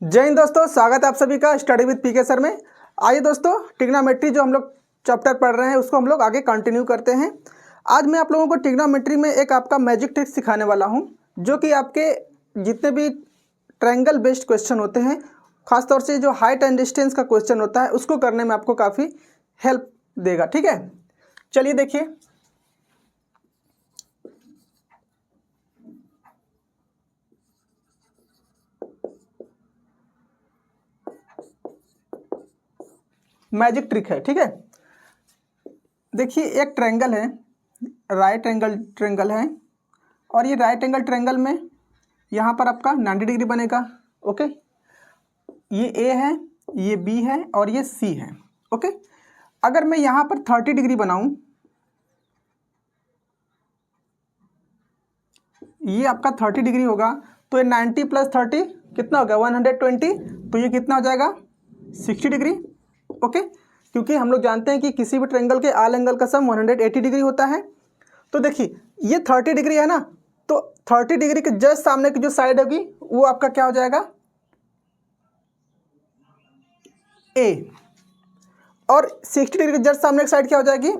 जय हिंद दोस्तों, स्वागत है आप सभी का स्टडी विद पीके सर में। आइए दोस्तों, ट्रिग्नोमेट्री जो हम लोग चैप्टर पढ़ रहे हैं उसको हम लोग आगे कंटिन्यू करते हैं। आज मैं आप लोगों को ट्रिग्नोमेट्री में एक आपका मैजिक ट्रिक सिखाने वाला हूं, जो कि आपके जितने भी ट्रायंगल बेस्ड क्वेश्चन होते हैं, खासतौर से जो हाइट एंड डिस्टेंस का क्वेश्चन होता है उसको करने में आपको काफ़ी हेल्प देगा। ठीक है, चलिए देखिए। मैजिक ट्रिक है, ठीक है। देखिए, एक ट्रायंगल है, राइट एंगल ट्रायंगल है, और ये राइट एंगल ट्रायंगल में यहाँ पर आपका 90 डिग्री बनेगा। ओके, ये ए है, ये बी है और ये सी है। ओके, अगर मैं यहाँ पर 30 डिग्री बनाऊँ, ये आपका 30 डिग्री होगा, तो ये 90 प्लस 30 कितना होगा 120, तो ये कितना हो जाएगा 60 डिग्री। ओके, क्योंकि हम लोग जानते हैं कि किसी भी ट्रायंगल के ऑल एंगल का सम 180 डिग्री होता है। तो देखिए, ये 30 डिग्री है ना, तो 30 डिग्री के जस्ट सामने की जो साइड होगी वो आपका क्या हो जाएगा ए, और 60 डिग्री के जस्ट सामने की साइड क्या हो जाएगी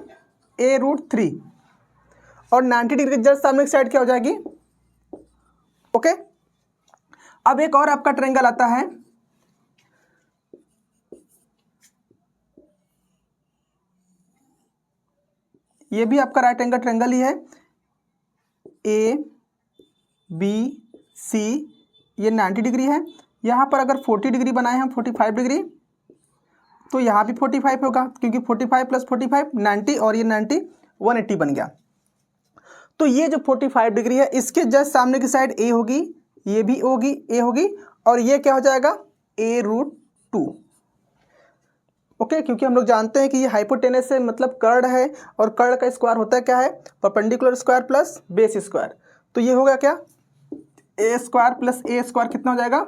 A√3, और 90 डिग्री के जस्ट सामने की साइड क्या हो जाएगी। ओके, अब एक और आपका ट्रायंगल आता है, ये भी आपका राइट एंगल ट्रायंगल ही है, ABC, ये 90 डिग्री है। यहाँ पर अगर 40 डिग्री बनाए हम 45 डिग्री, तो यहाँ भी 45 होगा, क्योंकि 45 प्लस 45 90, और ये 90 180 बन गया। तो ये जो 45 डिग्री है इसके जस्ट सामने की साइड ए होगी, ये भी होगी ए होगी, और ये क्या हो जाएगा A√2। ओके, क्योंकि हम लोग जानते हैं कि ये हाइपोटेनस से मतलब कर्ड है, और कर्ड का स्क्वायर होता है क्या है perpendicular square plus base square. तो ये होगा क्या ए स्क्वायर प्लस ए स्क्वायर कितना हो जाएगा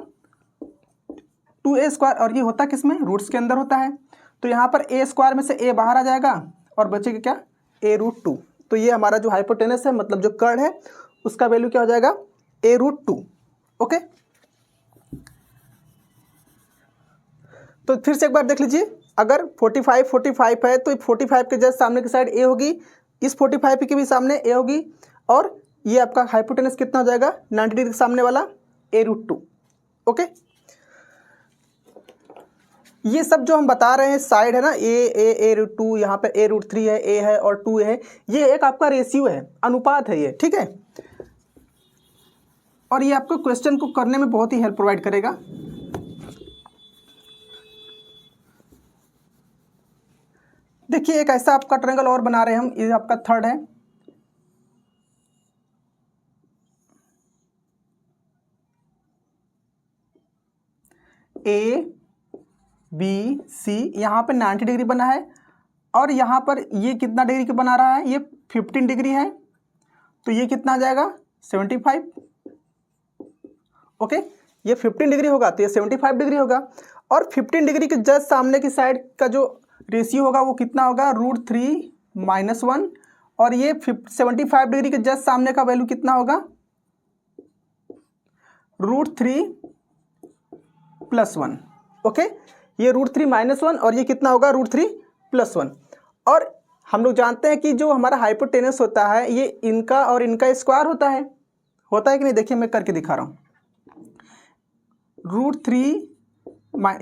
2a स्क्वायर, और ये होता किस में रूट्स के अंदर होता है। तो यहाँ पर ए स्क्वायर में से ए बाहर आ जाएगा और बचेगा क्या A√2। तो ये हमारा जो हाइपोटेनस है मतलब जो कर्ड है उसका वैल्यू क्या हो जाएगा A√2। ओके, तो फिर से एक बार देख लीजिए, अगर 45 है तो 45 के जस्ट सामने की साइड ए होगी, इस 45 के भी सामने ए होगी, और ये आपका हाइपोटेनस कितना हो जाएगा 90 डिग्री के सामने वाला A√2। ओके, ये सब जो हम बता रहे हैं साइड है ना A√2, यहाँ पे A√3 है, ए है और 2 है, ये एक आपका रेशियो है, अनुपात है ये, ठीक है। और ये आपको क्वेश्चन को करने में बहुत ही हेल्प प्रोवाइड करेगा। देखिए, एक ऐसा आपका ट्रायंगल और बना रहे हैं हम, ये आपका थर्ड है, ABC, यहाँ पे 90 डिग्री बना है, और यहाँ पर ये कितना डिग्री का बना रहा है ये 15 डिग्री है, तो ये कितना आ जाएगा 75। ओके, ये 15 डिग्री होगा तो ये 75 डिग्री होगा, और 15 डिग्री के जस्ट सामने की साइड का जो रेशियो होगा वो कितना होगा √3 - 1, और ये 75 डिग्री के जस्ट सामने का वैल्यू कितना होगा √3 + 1। ओके, ये √3 - 1 और ये कितना होगा √3 + 1। और हम लोग जानते हैं कि जो हमारा हाइपोटेनस होता है ये इनका और इनका स्क्वायर होता है कि नहीं। देखिए, मैं करके दिखा रहा हूँ, √3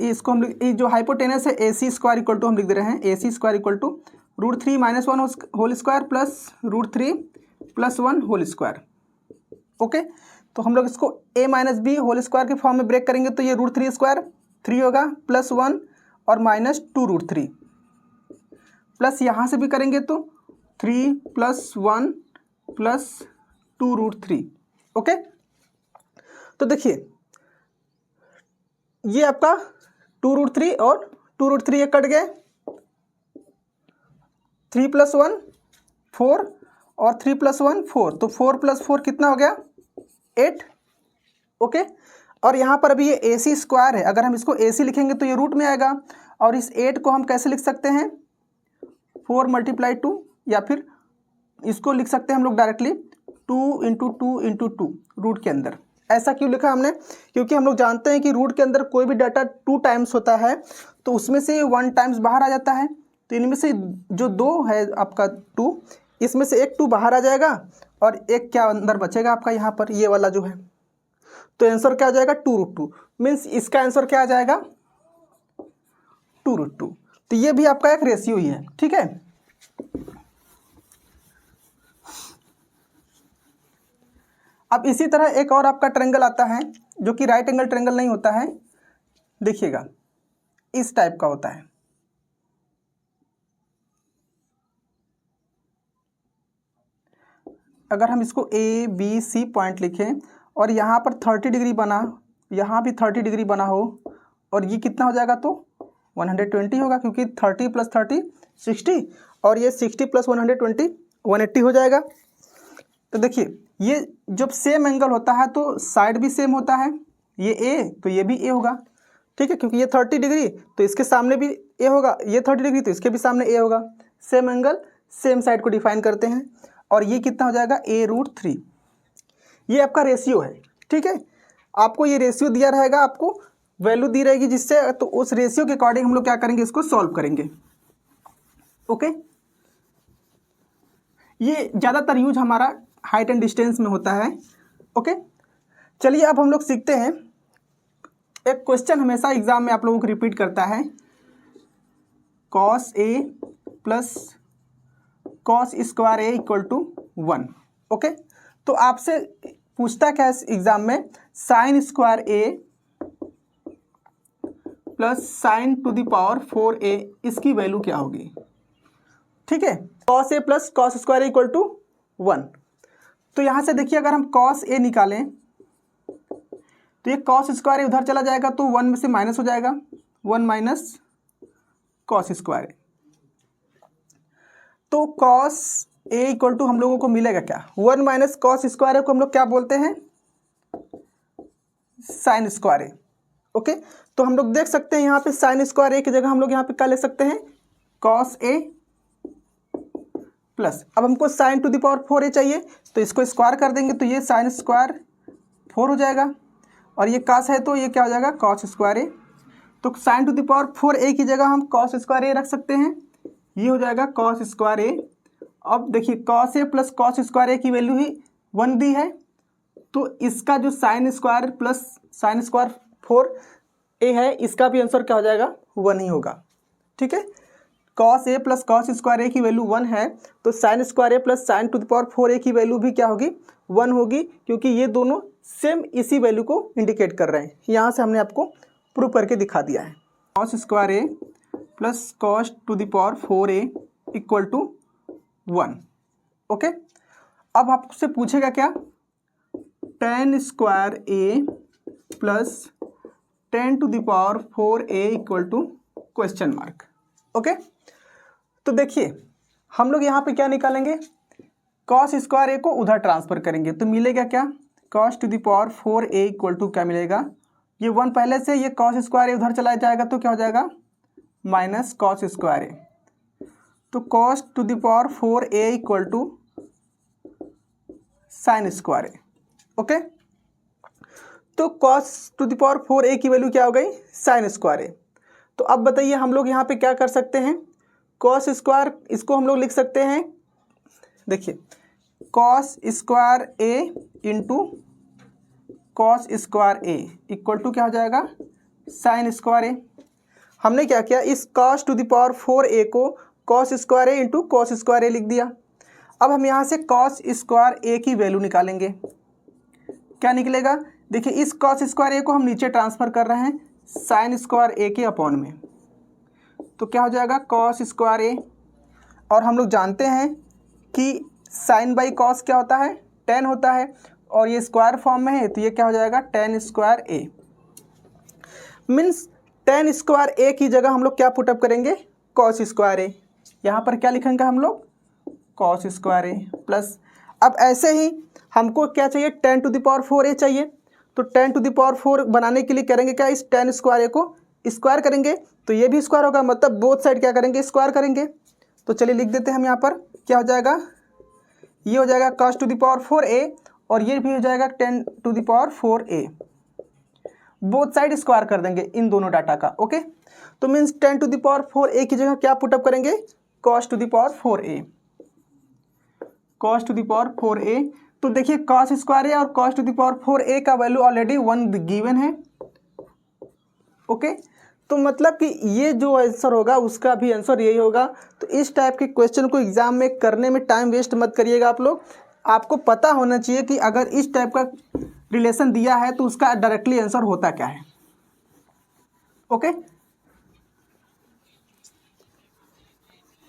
इसको हम लोग, ये जो हाइपोटेनस है AC² = हम लिख दे रहे हैं AC² = √3 - 1 whole square plus √3 + 1 whole square. Okay, तो हम लोग इसको a - b होल स्क्वायर के फॉर्म में ब्रेक करेंगे, तो ये √3² 3 होगा, +1 और -2√3, प्लस यहाँ से भी करेंगे तो 3 + 1 + 2√3। ओके, तो देखिए ये आपका 2√3 और 2√3 ये कट गए, 3 + 1 4 और 3 + 1 4, तो 4 + 4 कितना हो गया 8। ओके, और यहाँ पर अभी ये AC² है, अगर हम इसको AC लिखेंगे तो ये रूट में आएगा, और इस 8 को हम कैसे लिख सकते हैं 4 × 2, या फिर इसको लिख सकते हैं हम लोग डायरेक्टली 2 × 2 × 2 रूट के अंदर। ऐसा क्यों लिखा हमने, क्योंकि हम लोग जानते हैं कि रूट के अंदर कोई भी डाटा 2 टाइम्स होता है तो उसमें से 1 टाइम्स बाहर आ जाता है। तो इनमें से जो 2 है आपका 2, इसमें से एक 2 बाहर आ जाएगा और एक क्या अंदर बचेगा आपका यहाँ पर ये वाला जो है। तो आंसर क्या आ जाएगा 2√2, मीन्स इसका आंसर क्या आ जाएगा 2√2। तो ये भी आपका एक रेशियो ही है, ठीक है। अब इसी तरह एक और आपका ट्रायंगल आता है जो कि राइट एंगल ट्रायंगल नहीं होता है, देखिएगा इस टाइप का होता है। अगर हम इसको ए बी सी पॉइंट लिखें और यहाँ पर 30 डिग्री बना, यहाँ भी 30 डिग्री बना हो, और ये कितना हो जाएगा तो 120 होगा, क्योंकि 30 + 30 60 और ये 60 + 120 180 हो जाएगा। तो देखिए ये जब सेम एंगल होता है तो साइड भी सेम होता है, ये ए तो ये भी ए होगा, ठीक है, क्योंकि ये 30 डिग्री तो इसके सामने भी ए होगा, ये 30 डिग्री तो इसके भी सामने ए होगा। सेम एंगल सेम साइड को डिफाइन करते हैं। और ये कितना हो जाएगा a√3। ये आपका रेशियो है, ठीक है। आपको ये रेशियो दिया रहेगा, आपको वैल्यू दी रहेगी जिससे, तो उस रेशियो के अकॉर्डिंग हम लोग क्या करेंगे, इसको सॉल्व करेंगे। ओके, ये ज़्यादातर यूज हमारा हाइट एंड डिस्टेंस में होता है। ओके, चलिए अब हम लोग सीखते हैं। एक क्वेश्चन हमेशा एग्जाम में आप लोगों को रिपीट करता है, cos A + cos² A = 1। Okay, तो आपसे पूछता क्या है एग्जाम में, sin² A + sin⁴A इसकी वैल्यू क्या होगी, ठीक है। cos A + cos² A = 1। तो यहाँ से देखिए अगर हम cos A निकालें तो ये cos² A उधर चला जाएगा तो 1 में से माइनस हो जाएगा, 1 - cos²। तो cos A = हम लोगों को मिलेगा क्या, 1 - cos² A को हम लोग क्या बोलते हैं, sin² A। ओके, तो हम लोग देख सकते हैं यहाँ पे sin² A की जगह हम लोग यहाँ पे क्या ले सकते हैं, cos A प्लस, अब हमको sin⁴A चाहिए तो इसको स्क्वायर कर देंगे तो ये sin² 4 हो जाएगा, और ये cos है तो ये क्या हो जाएगा cos² A। तो sin⁴A की जगह हम cos² A रख सकते हैं, ये हो जाएगा cos² A। अब देखिए cos A + cos² A की वैल्यू ही 1 दी है, तो इसका जो sin² + sin² 4A है इसका भी आंसर क्या हो जाएगा 1 ही होगा, ठीक है। cos A + cos² A की वैल्यू 1 है तो sin² A + sin⁴A की वैल्यू भी क्या होगी 1 होगी, क्योंकि ये दोनों सेम इसी वैल्यू को इंडिकेट कर रहे हैं। यहाँ से हमने आपको प्रूव करके दिखा दिया है। cos² A + cos⁴A = 1। ओके, अब आपसे पूछेगा क्या, tan² A + tan⁴A = ? ओके, तो देखिए हम लोग यहाँ पे क्या निकालेंगे, cos² A को उधर ट्रांसफ़र करेंगे तो मिलेगा क्या, cos⁴A = क्या मिलेगा, ये 1 पहले से, ये cos² A उधर चला जाएगा तो क्या हो जाएगा -cos²A। तो cos⁴A = sin²A। ओके, तो cos⁴A की वैल्यू क्या हो गई sin²A। तो अब बताइए हम लोग यहाँ पे क्या कर सकते हैं, cos² इसको हम लोग लिख सकते हैं, देखिए cos² A × cos² A = क्या हो जाएगा sin²A। हमने क्या किया, इस cos⁴A को cos² A × cos² A लिख दिया। अब हम यहाँ से cos² A की वैल्यू निकालेंगे, क्या निकलेगा, देखिए इस cos² A को हम नीचे ट्रांसफ़र कर रहे हैं sin² A के अपॉन में, तो क्या हो जाएगा cos² A। और हम लोग जानते हैं कि sin/cos क्या होता है, tan होता है, और ये स्क्वायर फॉर्म में है तो ये क्या हो जाएगा tan² A। Means tan² A की जगह हम लोग क्या पुटअप करेंगे cos² A, यहाँ पर क्या लिखेंगे हम लोग cos² A प्लस, अब ऐसे ही हमको क्या चाहिए tan⁴A चाहिए, तो tan⁴ बनाने के लिए करेंगे क्या, इस tan² A को स्क्वायर करेंगे तो ये भी स्क्वायर होगा, मतलब बोथ साइड क्या करेंगे स्क्वायर करेंगे। तो चलिए लिख देते हैं हम यहाँ पर, क्या हो जाएगा, ये हो जाएगा cos⁴A और ये भी हो जाएगा 10⁴A। बोथ साइड स्क्वायर कर देंगे इन दोनों डाटा का। ओके, तो मीन्स 10⁴A की जगह क्या पुटअप करेंगे, cos⁴A। cos⁴A, तो देखिए cos स्क्वायर है और cos⁴A का वैल्यू ऑलरेडी 1 गिवन है। ओके, तो मतलब कि ये जो आंसर होगा उसका भी आंसर यही होगा। तो इस टाइप के क्वेश्चन को एग्जाम में करने में टाइम वेस्ट मत करिएगा आप लोग। आपको पता होना चाहिए कि अगर इस टाइप का रिलेशन दिया है तो उसका डायरेक्टली आंसर होता क्या है। ओके,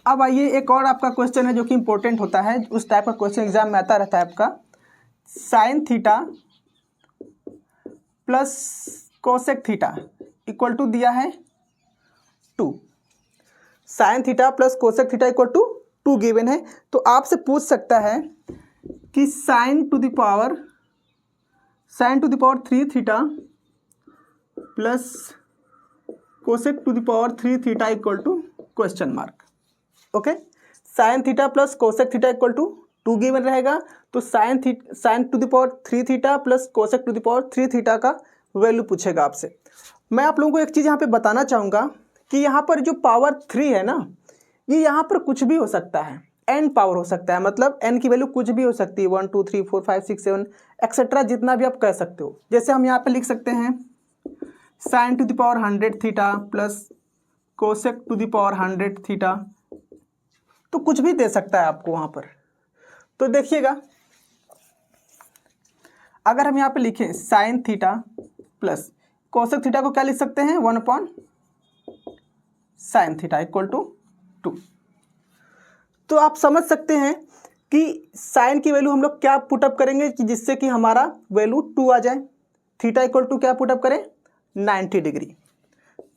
अब आइए एक और आपका क्वेश्चन है जो कि इंपॉर्टेंट होता है, उस टाइप का क्वेश्चन एग्जाम में आता रहता है आपका। Sine theta plus cosec theta equal to दिया है 2। Sine theta plus cosec theta equal to 2 given है। तो आपसे पूछ सकता है कि sine to the power 3 theta plus cosec to the power 3 theta equal to question mark. Okay, sine theta plus cosec theta equal to 2 given रहेगा। तो sine to the power 3 theta plus cosec to the power 3 theta का value पूछेगा आपसे। मैं आप लोगों को एक चीज़ यहाँ पे बताना चाहूँगा कि यहाँ पर जो पावर 3 है ना, ये यहाँ पर कुछ भी हो सकता है, n पावर हो सकता है, मतलब n की वैल्यू कुछ भी हो सकती है, 1 2 3 4 5 6 7 एक्सेट्रा, जितना भी आप कह सकते हो। जैसे हम यहाँ पे लिख सकते हैं sine to the power 100 theta plus cosec to the power 100 theta, तो कुछ भी दे सकता है आपको वहाँ पर। तो देखिएगा, अगर हम यहाँ पे लिखें sign theta plus cosec theta को क्या लिख सकते हैं, 1 साइन थीटा इक्वल टू 2। तो आप समझ सकते हैं कि साइन की वैल्यू हम लोग क्या पुटअप करेंगे कि जिससे कि हमारा वैल्यू 2 आ जाए। थीटा इक्वल टू क्या पुटअप करें, 90 degree.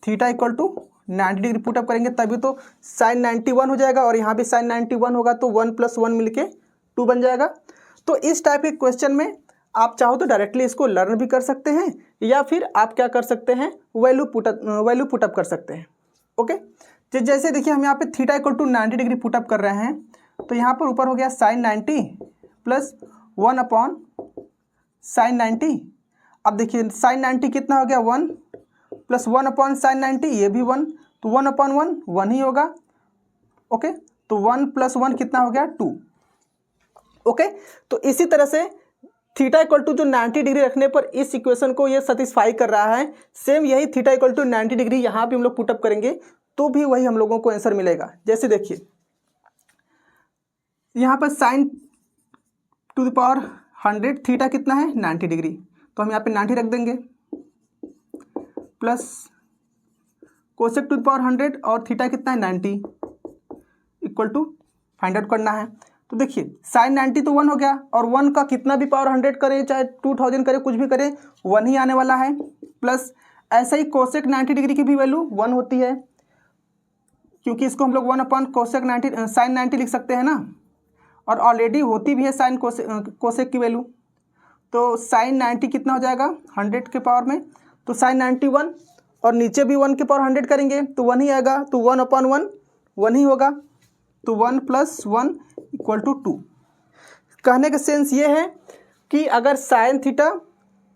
Theta equal to 90 degree put up करेंगे तभी तो साइन 91 हो जाएगा, और यहाँ भी साइन 91 होगा तो 1 + 1 मिलके 2 बन जाएगा। तो इस टाइप के क्वेश्चन में आप चाहो तो डायरेक्टली इसको लर्न भी कर सकते हैं, या फिर आप क्या कर सकते हैं, वैल्यू पुटअप कर सकते हैं। ओके, जैसे देखिए हम यहाँ पे theta equal to 90 degree put up कर रहे हैं, तो यहाँ पर ऊपर हो गया साइन 90 प्लस 1 साइन 90। अब देखिए साइन 90 कितना हो गया, 1 प्लस 1 साइन 90, ये भी 1, तो 1/1 1 ही होगा। ओके, तो 1 + 1 कितना हो गया, 2। ओके, तो इसी तरह से थीटा इक्वल टू जो 90 डिग्री रखने पर इस इक्वेशन को ये सेटिस्फाई कर रहा है, सेम यही थीटा इक्वल टू 90 डिग्री यहाँ पे हम लोग पुटअप करेंगे तो भी वही हम लोगों को आंसर मिलेगा। जैसे देखिए यहाँ पर sign to the power 100 theta कितना है, 90 डिग्री, तो हम यहाँ पे 90 रख देंगे, plus cosec to the power 100 और थीटा कितना है, 90 इक्वल टू फाइंड आउट करना है। तो देखिए साइन 90 तो 1 हो गया, और 1 का कितना भी पावर 100 करे चाहे 2000 करे कुछ भी करे 1 ही आने वाला है। प्लस ऐसा ही कोसेक 90 डिग्री की भी वैल्यू 1 होती है, क्योंकि इसको हम लोग 1 कोसेक 90 साइन 90 लिख सकते हैं ना, और ऑलरेडी होती भी है साइन कोसेक की वैल्यू। तो साइन 90 कितना हो जाएगा, 100 के पावर में, तो साइन 90 1, और नीचे भी 1 के पावर 100 करेंगे तो 1 ही आएगा, तो 1/1 1 ही होगा, तो 1 + 1 इक्वल टू 2। कहने का सेंस ये है कि अगर sign theta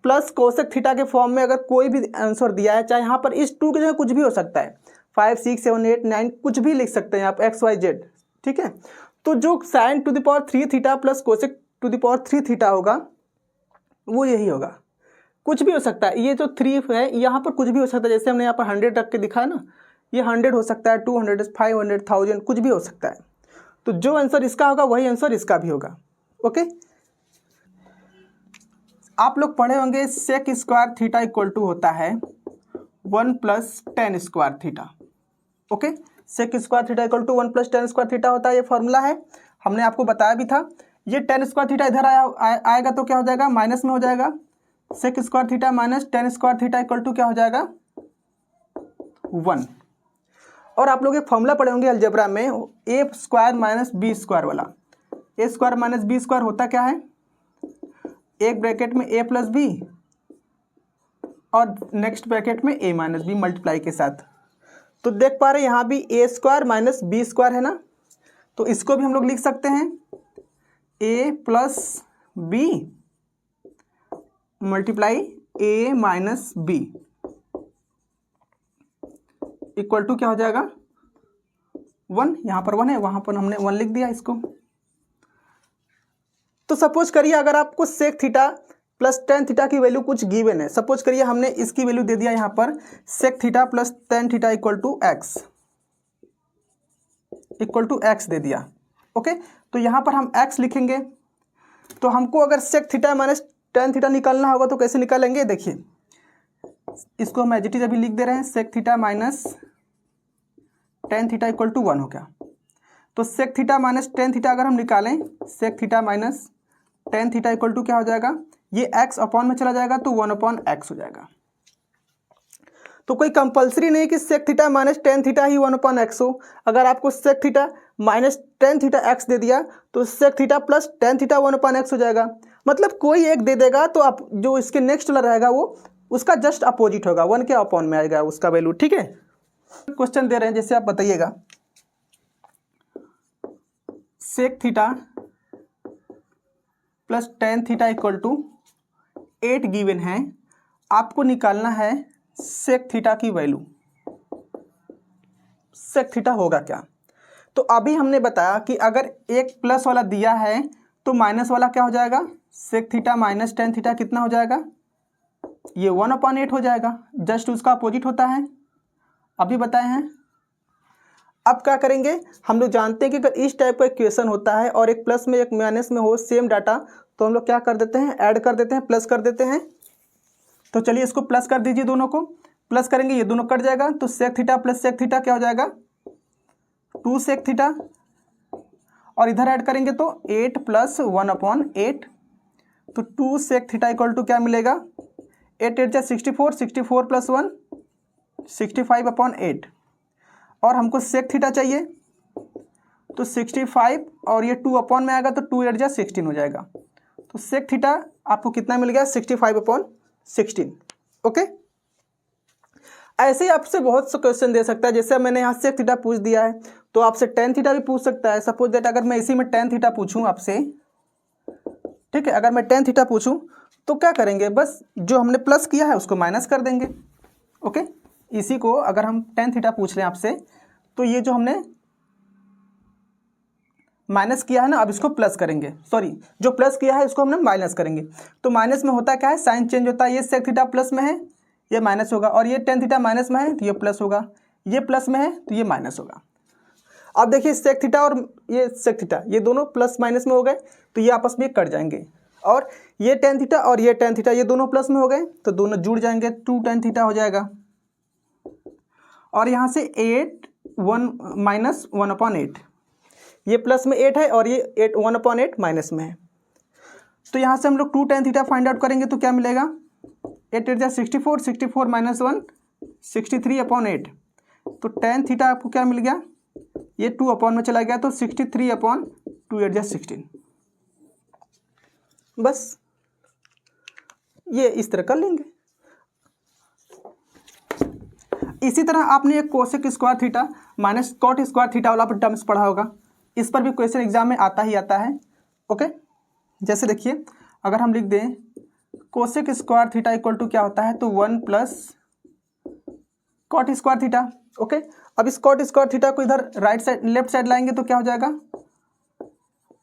plus cosec theta के फॉर्म में अगर कोई भी आंसर दिया है, चाहे यहाँ पर इस 2 की जगह कुछ भी हो सकता है, 5 6 7 8 9 कुछ भी लिख सकते हैं आप, x y z, ठीक है। तो जो sine to the power 3 theta plus cosec to the power 3 theta होगा वो यही होगा। कुछ भी हो सकता है, ये जो 3 है यहाँ पर कुछ भी हो सकता है, जैसे हमने यहाँ पर 100 रख के दिखा ना, ये 100 हो सकता है, 200 500 1000 कुछ भी हो सकता है। तो जो आंसर इसका होगा वही आंसर इसका भी होगा। ओके, आप लोग पढ़े होंगे sec square theta equal to होता है 1 + tan square theta. Okay, sec square theta equal to 1 + tan square theta होता है, ये फॉर्मूला है, हमने आपको बताया भी था। ये tan स्क्वायर थीटा इधर आएगा तो क्या हो जाएगा, माइनस में हो जाएगा, sec square theta minus tan square theta equal to क्या हो जाएगा, 1। और आप लोग एक फॉर्मूला पढ़े होंगे अलजेब्रा में, a² - b² वाला। a² - b² होता क्या है, एक ब्रैकेट में a + b और नेक्स्ट ब्रैकेट में a - b मल्टीप्लाई के साथ। तो देख पा रहे हैं यहाँ भी a² - b² है ना, तो इसको भी हम लोग लिख सकते हैं a + b multiply A minus B equal to क्या हो जाएगा 1। यहाँ पर 1 है, वहाँ पर हमने 1 लिख दिया इसको। तो सपोज करिए अगर आपको sec theta plus tan theta की वैल्यू कुछ गिवन है, सपोज करिए हमने इसकी वैल्यू दे दिया यहाँ पर sec theta plus tan theta equal to X दे दिया। ओके, तो यहाँ पर हम एक्स लिखेंगे। तो हमको अगर sec theta minus tan theta निकालना होगा तो कैसे निकालेंगे, देखिए इसको हम एज इट इज अभी लिख दे रहे हैं, sec theta minus tan theta equal to 1 हो गया। तो sec theta minus tan theta अगर हम निकालें, sec theta minus tan theta equal to क्या हो जाएगा, ये एक्स अपॉन में चला जाएगा तो 1/x हो जाएगा। तो कोई कंपलसरी नहीं कि sec theta minus tan theta ही 1/x हो। अगर आपको sec theta minus tan theta X दे दिया तो sec theta plus tan theta 1/x हो जाएगा। मतलब कोई एक दे देगा तो आप जो इसके नेक्स्ट वाला रहेगा वो उसका जस्ट अपोजिट होगा, 1 के अपॉन में आएगा उसका वैल्यू। ठीक है, क्वेश्चन दे रहे हैं जैसे आप बताइएगा, sec theta plus tan theta equal to 8 given है, आपको निकालना है सेक थीटा की वैल्यू। सेक थीटा होगा क्या, तो अभी हमने बताया कि अगर एक प्लस वाला दिया है तो माइनस वाला क्या हो जाएगा, sec theta minus tan theta कितना हो जाएगा, ये 1/8 हो जाएगा, जस्ट उसका अपोजिट होता है, अभी बताए हैं। अब क्या करेंगे, हम लोग जानते हैं कि अगर इस टाइप का इक्वेशन होता है और एक प्लस में एक माइनस में हो सेम डाटा, तो हम लोग क्या कर देते हैं, ऐड कर देते हैं, प्लस कर देते हैं। तो चलिए इसको प्लस कर दीजिए, दोनों को प्लस करेंगे, ये दोनों कट जाएगा, तो sec theta plus sec theta क्या हो जाएगा, 2 सेक थीटा, और इधर ऐड करेंगे तो 8 प्लस 1/8, तो 2 सेक थीटा इक्वल टू क्या मिलेगा, 8 8 जा 64, 64 प्लस 1 65/8, और हमको सेक थीटा चाहिए तो 65 और ये 2 अपॉन में आएगा तो 2 8 जा 16 हो जाएगा। तो सेक थीटा आपको कितना मिल गया, 65/16। ओके, ऐसे ही आपसे बहुत से क्वेश्चन दे सकता है, जैसे मैंने यहाँ सेक थीटा पूछ दिया है तो आपसे टेन थीटा भी पूछ सकता है। सपोज दैट अगर मैं इसी में टेन थीटा पूछूं आपसे, ठीक है, अगर मैं टेन थीटा पूछूं तो क्या करेंगे, बस जो हमने प्लस किया है उसको माइनस कर देंगे। ओके, इसी को अगर हम टेन थीटा पूछ रहे हैं आपसे तो ये जो हमने माइनस किया है ना, अब इसको प्लस करेंगे, सॉरी जो प्लस किया है इसको हमने माइनस करेंगे। तो माइनस में होता क्या है, साइन चेंज होता है, ये सेक थीटा प्लस में है ये माइनस होगा, और ये टेन थीटा माइनस में है तो ये प्लस होगा, ये प्लस में है तो ये माइनस होगा। अब देखिए सेक थीटा और ये सेक थीटा ये दोनों प्लस माइनस में हो गए तो ये आपस में कट जाएंगे, और ये टेन थीटा और ये टेन थीटा ये दोनों प्लस में हो गए तो दोनों जुड़ जाएंगे, 2 टेन थीटा हो जाएगा। और यहाँ से 8 1 माइनस 1/8, ये प्लस में 8 है और ये 8 1/8 माइनस में है, तो यहाँ से हम लोग 2 टेन थीटा फाइंड आउट करेंगे तो क्या मिलेगा, 8 8 जा 64, 64 माइनस 1 63/8, तो टेन थीटा आपको क्या मिल गया, ये 2 अपॉन में चला गया तो 63/2 8 जा 16। बस ये इस तरह कर लेंगे। इसी तरह आपने एक cosec square theta minus cot square theta वाला टर्म्स पढ़ा होगा, इस पर भी क्वेश्चन एग्जाम में आता ही आता है। ओके, जैसे देखिए अगर हम लिख दें cosec square theta equal to क्या होता है, तो 1 plus cot square theta. Okay, अब इस कॉट स्क्वायर थीटा को इधर राइट साइड लेफ्ट साइड लाएंगे तो क्या हो जाएगा,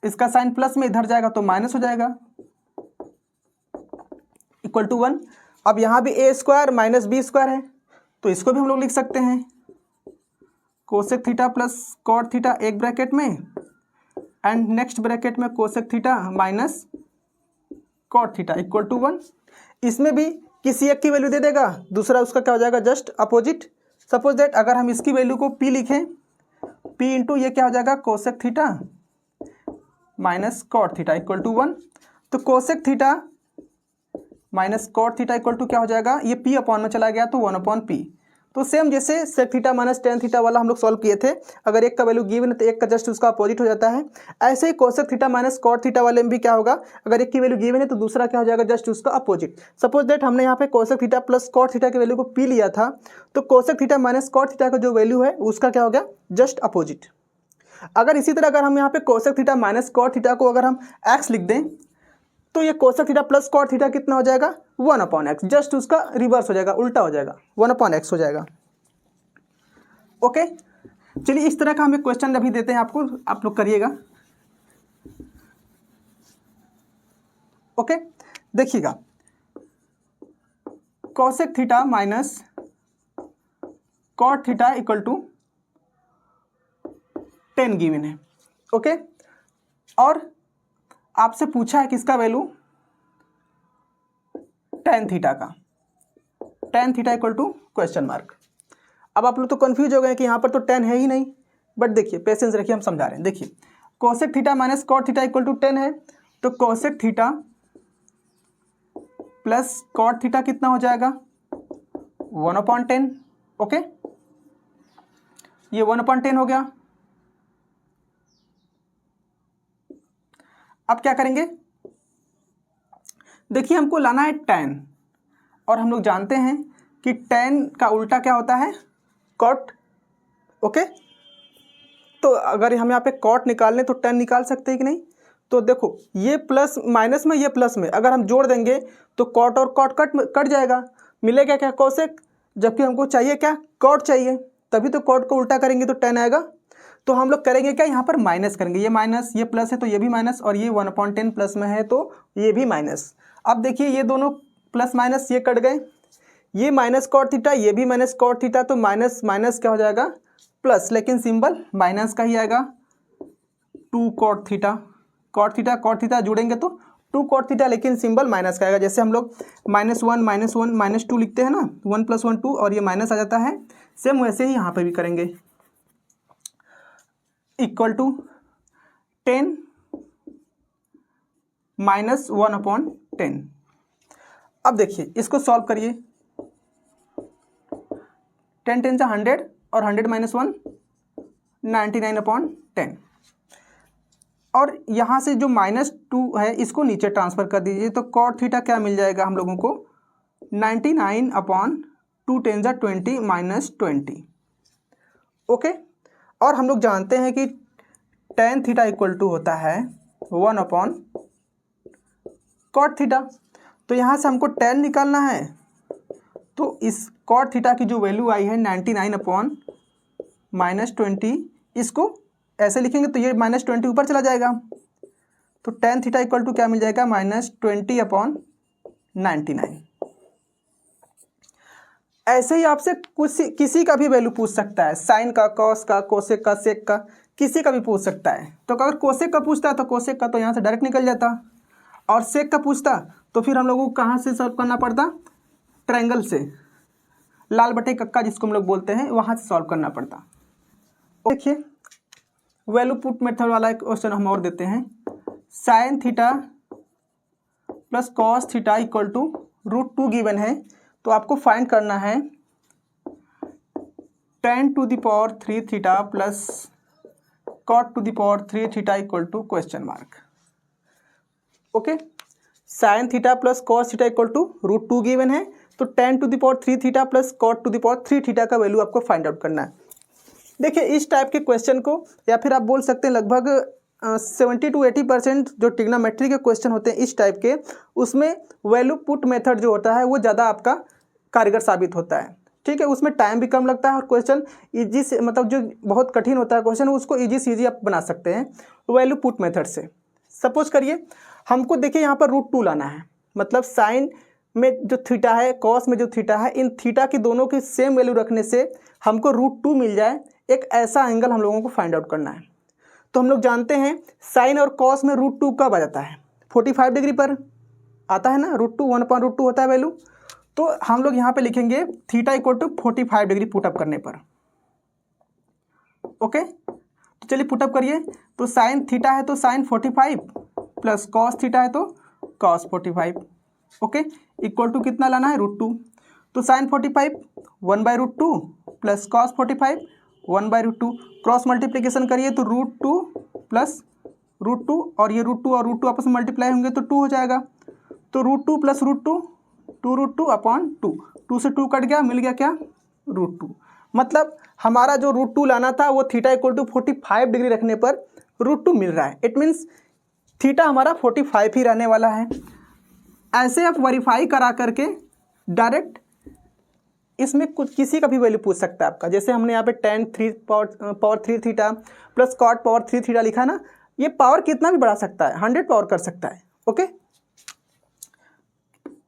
इसका साइन प्लस में इधर जाएगा तो माइनस हो जाएगा, इक्वल टू 1। अब यहाँ भी A square minus B square है तो इसको भी हम लोग लिख सकते हैं cosec theta plus cot theta एक ब्रैकेट में एंड नेक्स्ट ब्रैकेट में cosec theta minus cot theta equal to 1। इसमें भी किसी एक की वैल्यू दे देगा, दूसरा उसका क्या हो जाएगा, जस्ट अपोजिट। सपोज दैट अगर हम इसकी वैल्यू को p लिखें, p इंटू ये क्या हो जाएगा cosec theta minus cot theta equal to 1। तो cosec theta minus cot theta equal to क्या हो जाएगा, ये p अपॉन में चला गया तो 1/p। तो सेम जैसे sec theta minus tan theta वाला हम लोग सॉल्व किए थे, अगर एक का वैल्यू गिवन है तो एक का जस्ट उसका अपोजिट हो जाता है। ऐसे ही cosec theta minus cot theta वाले में भी क्या होगा, अगर एक की वैल्यू गिवन है तो दूसरा क्या हो जाएगा, जस्ट उसका अपोजिट। सपोज दैट हमने यहाँ पे cosec theta plus cot theta की वैल्यू को p लिया था, तो cosec theta minus cot theta का जो वैल्यू है उसका क्या हो गया, जस्ट अपोजिट। अगर इसी तरह अगर हम यहाँ पे cosec theta minus cot theta को अगर हम x लिख दें तो ये cosec theta plus cot theta कितना हो जाएगा 1/x, जस्ट उसका रिवर्स हो जाएगा, उल्टा हो जाएगा, 1/x हो जाएगा। ओके, चलिए इस तरह का हम एक क्वेश्चन अभी देते हैं आपको, आप लोग करिएगा। ओके, देखिएगा, cosec theta minus cot theta equal to 10 given है। ओके, और आपसे पूछा है किसका वैल्यू, tan थीटा का, tan theta equal to question mark. अब आप लोग तो कंफ्यूज हो गए कि यहाँ पर तो tan है ही नहीं, बट देखिए पेशेंस रखिए, हम समझा रहे हैं। देखिए cosec theta minus cot theta equal to 10 है, तो cosec theta plus cot theta कितना हो जाएगा 1/10। ओके, ये 1/10 हो गया। अब क्या करेंगे, देखिए हमको लाना है tan, और हम लोग जानते हैं कि tan का उल्टा क्या होता है cot। ओके, तो अगर हम यहाँ पे cot निकाल लें तो tan निकाल सकते हैं कि नहीं। तो देखो ये प्लस माइनस में, ये प्लस में, अगर हम जोड़ देंगे तो cot और cot कट जाएगा, मिलेगा क्या कोसेक, जबकि हमको चाहिए क्या cot चाहिए, तभी तो cot को उल्टा करेंगे तो tan आएगा। तो हम लोग करेंगे क्या, यहाँ पर माइनस करेंगे, ये माइनस ये प्लस है तो ये भी माइनस, और ये 1/10 प्लस में है तो ये भी माइनस। अब देखिए ये दोनों प्लस माइनस ये कट गए, ये माइनस कॉट थीटा, ये भी माइनस कॉट थीटा, तो माइनस माइनस क्या हो जाएगा प्लस, लेकिन सिंबल माइनस का ही आएगा, 2 cot theta, cot theta cot theta जुड़ेंगे तो 2 कॉट थीटा, लेकिन सिंबल माइनस का आएगा। जैसे हम लोग -1 -2 लिखते हैं ना, 1 + 1 2, और ये माइनस आ जाता है, सेम वैसे ही यहाँ पर भी करेंगे, इक्वल टू 10 - 1/10। अब देखिए इसको सॉल्व करिए, 10 10 × 100 और 100 - 1 99/10, और यहाँ से जो -2 है इसको नीचे ट्रांसफ़र कर दीजिए, तो कॉट थीटा क्या मिल जाएगा हम लोगों को 99/2 10 × 20 - 20। ओके, और हम लोग जानते हैं कि tan थीटा इक्वल टू होता है 1/cot थीटा, तो यहाँ से हमको tan निकालना है, तो इस cot थीटा की जो वैल्यू आई है 99/-20, इसको ऐसे लिखेंगे तो ये -20 ऊपर चला जाएगा, तो tan थीटा इक्वल टू क्या मिल जाएगा -20/99। ऐसे ही आपसे किसी का भी वैल्यू पूछ सकता है, साइन का, कॉस का, कोसेक का, सेक का, किसी का भी पूछ सकता है। तो अगर कोसेक का पूछता तो कोसेक का तो यहाँ से डायरेक्ट निकल जाता, और सेक का पूछता तो फिर हम लोगों को कहाँ से सॉल्व करना पड़ता, ट्रायंगल से, लाल बटे कक्का जिसको हम लोग बोलते हैं, वहाँ से सॉल्व करना पड़ता। देखिए वैल्यू पुट मेथड वाला एक क्वेश्चन हम और देते हैं, sine theta plus cos theta equal to √2 given है, तो आपको फाइंड करना है tan⁻³ theta plus cot⁻³ theta equal to question mark. Okay, sine theta plus cos theta equal to √2 given है, तो tan⁻³ theta plus cot⁻³ theta का value आपको find out करना है। देखिए इस टाइप के क्वेश्चन को, या फिर आप बोल सकते हैं लगभग 70 to 80% जो ट्रिग्नोमेट्री के क्वेश्चन होते हैं इस टाइप के, उसमें वैल्यू पुट मेथड जो होता है वो ज़्यादा आपका कारगर साबित होता है। ठीक है, उसमें टाइम भी कम लगता है, और क्वेश्चन ईजी से, मतलब जो बहुत कठिन होता है क्वेश्चन उसको ईजी से ईजी आप बना सकते हैं वैल्यू पुट मेथड से। सपोज करिए हमको देखिए यहाँ पर √2 लाना है, मतलब साइन में जो थीटा है, कॉस में जो थीटा है, इन थीटा की दोनों की सेम वैल्यू रखने से हमको √2 मिल जाए, एक ऐसा एंगल हम लोगों को फाइंड आउट करना है। तो हम लोग जानते हैं साइन और कॉस में √2 कब आ जाता है, 45 डिग्री पर आता है ना, √2 1/√2 होता है वैल्यू। तो हम लोग यहाँ पे लिखेंगे theta equal to 45 degree put up करने पर। ओके, तो चलिए पुटअप करिए, तो साइन थीटा है तो साइन 45 प्लस कॉस थीटा है तो कॉस 45। ओके, इक्वल टू कितना लाना है √2, तो sine 45 1/√2 plus cos 45 1/√2, cross multiplication करिए तो √2 प्लस √2, और ये √2 और √2 आपस में मल्टीप्लाई होंगे तो 2 हो जाएगा, तो √2 प्लस √2 2√2/2, 2 से 2 कट गया, मिल गया क्या √2। मतलब हमारा जो √2 लाना था वो थीटा इक्वल टू 45 डिग्री रखने पर √2 मिल रहा है। इट मीन्स थीटा हमारा 45 ही रहने वाला है। ऐसे आप वेरीफाई करा करके डायरेक्ट इसमें कुछ किसी का भी वैल्यू पूछ सकता है आपका। जैसे हमने यहाँ पे tan 3 power 3 theta plus cot power 3 theta लिखा है ना, ये पावर कितना भी बढ़ा सकता है, 100 पावर कर सकता है। ओके,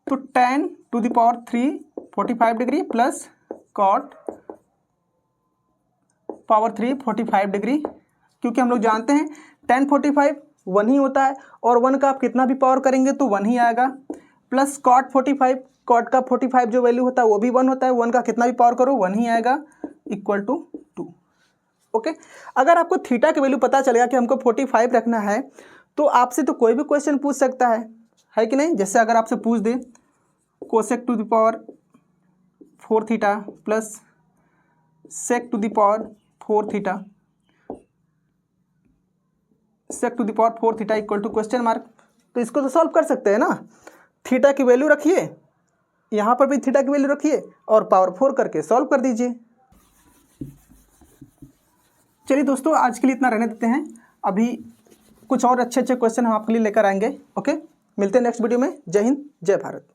तो tan to the power 3 45 degree plus cot power 3 45 degree, क्योंकि हम लोग जानते हैं tan 45 1 ही होता है और 1 का आप कितना भी पावर करेंगे तो 1 ही आएगा, प्लस cot 45, cot का 45 जो वैल्यू होता है वो भी 1 होता है, 1 का कितना भी पावर करो 1 ही आएगा, इक्वल टू 2। ओके, अगर आपको थीटा की वैल्यू पता चलेगा कि हमको 45 रखना है तो आपसे तो कोई भी क्वेश्चन पूछ सकता है कि नहीं। जैसे अगर आपसे पूछ दे cosec to the power 4 theta plus sec to the power 4 theta, sec to the power 4 theta equal to question mark, तो इसको तो सॉल्व कर सकते हैं ना। थीटा की वैल्यू रखिए, यहाँ पर भी थीटा की वैल्यू रखिए और पावर 4 करके सॉल्व कर दीजिए। चलिए दोस्तों, आज के लिए इतना रहने देते हैं। अभी कुछ और अच्छे अच्छे क्वेश्चन हम आपके लिए लेकर आएंगे। ओके, मिलते हैं नेक्स्ट वीडियो में। जय हिंद, जय भारत।